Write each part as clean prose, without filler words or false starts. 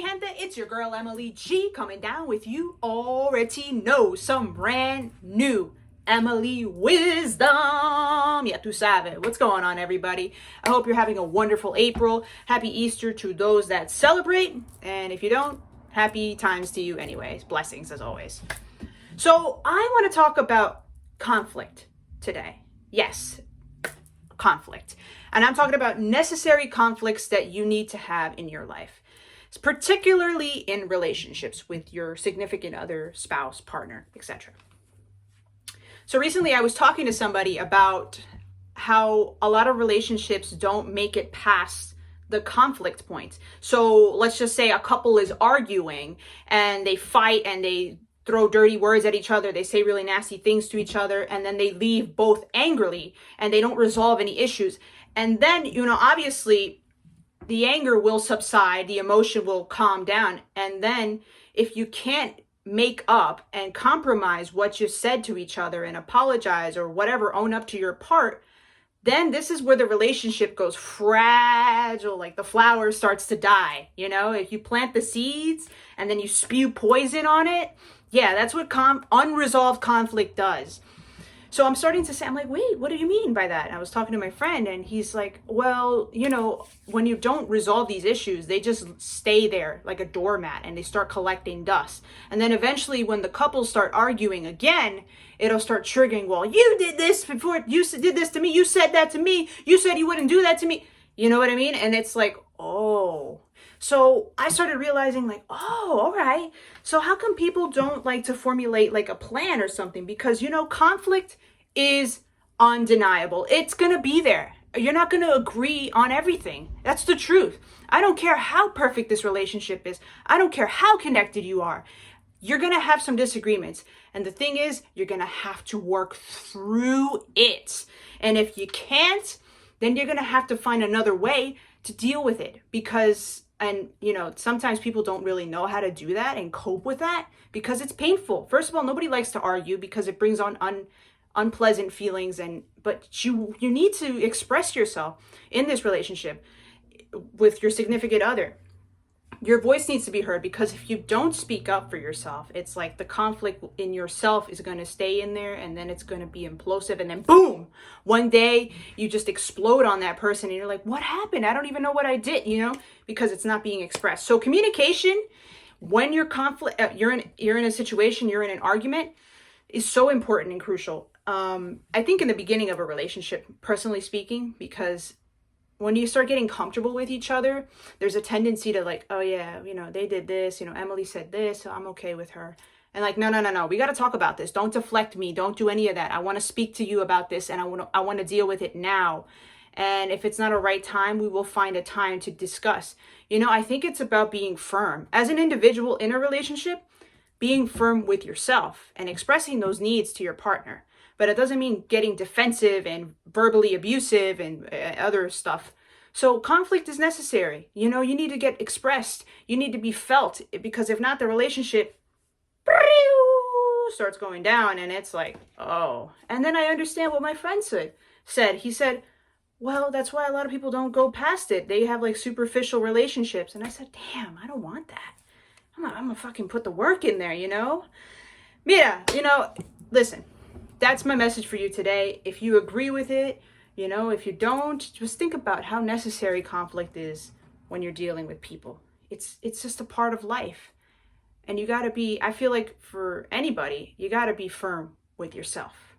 gente? It's your girl Emeli G coming down with you already know some brand new Emeli wisdom. Yeah, tú sabes. What's going on, everybody? I hope you're having a wonderful April. Happy Easter to those that celebrate. And if you don't, happy times to you anyways. Blessings as always. So I want to talk about conflict today. Yes, conflict. And I'm talking about necessary conflicts that you need to have in your life, particularly in relationships with your significant other, spouse, partner, etc. So recently I was talking to somebody about how a lot of relationships don't make it past the conflict point. So let's just say a couple is arguing and they fight and they throw dirty words at each other. They say really nasty things to each other, and then they leave both angrily and they don't resolve any issues. And then, obviously the anger will subside, the emotion will calm down. And then if you can't make up and compromise what you said to each other and apologize or whatever, own up to your part, then this is where the relationship goes fragile, like the flower starts to die. If you plant the seeds and then you spew poison on it, yeah, that's what unresolved conflict does. So I'm starting to say, I'm like, wait, what do you mean by that? And I was talking to my friend and he's like, well, when you don't resolve these issues, they just stay there like a doormat and they start collecting dust. And then eventually when the couples start arguing again, it'll start triggering, well, you did this before, you did this to me, you said that to me, you said you wouldn't do that to me. You know what I mean? And it's like, oh. So I started realizing like, oh, all right. So how come people don't like to formulate like a plan or something? Because, conflict is undeniable. It's going to be there. You're not going to agree on everything. That's the truth. I don't care how perfect this relationship is. I don't care how connected you are. You're going to have some disagreements. And the thing is, you're going to have to work through it. And if you can't, then you're going to have to find another way to deal with it and sometimes people don't really know how to do that and cope with that because it's painful. First of all, nobody likes to argue because it brings on unpleasant feelings, but you need to express yourself in this relationship with your significant other. Your voice needs to be heard, because if you don't speak up for yourself, it's like the conflict in yourself is going to stay in there, and then it's going to be implosive, and then boom, one day you just explode on that person and you're like, what happened? I don't even know what I did, because it's not being expressed. So communication, when you're you're in a situation, you're in an argument, is so important and crucial. I think in the beginning of a relationship, personally speaking, because when you start getting comfortable with each other, there's a tendency to like, oh yeah, they did this, Emeli said this, so I'm okay with her. And like, no, we got to talk about this. Don't deflect me. Don't do any of that. I want to speak to you about this, and I want to deal with it now. And if it's not a right time, we will find a time to discuss. I think it's about being firm as an individual in a relationship, being firm with yourself and expressing those needs to your partner. But it doesn't mean getting defensive and verbally abusive and other stuff. So conflict is necessary. You need to get expressed. You need to be felt, because if not, the relationship starts going down, and it's like, oh. And then I understand what my friend said. He said, well, that's why a lot of people don't go past it. They have like superficial relationships. And I said, damn, I don't want that. I'm gonna fucking put the work in there, Mira, listen. That's my message for you today. If you agree with it, if you don't, just think about how necessary conflict is when you're dealing with people. It's just a part of life. And you got to be, I feel like for anybody, you got to be firm with yourself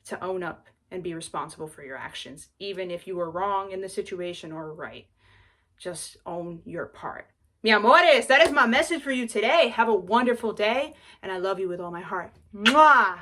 to own up and be responsible for your actions, even if you were wrong in the situation or right. Just own your part. Mi amores, that is my message for you today. Have a wonderful day, and I love you with all my heart. Mwah!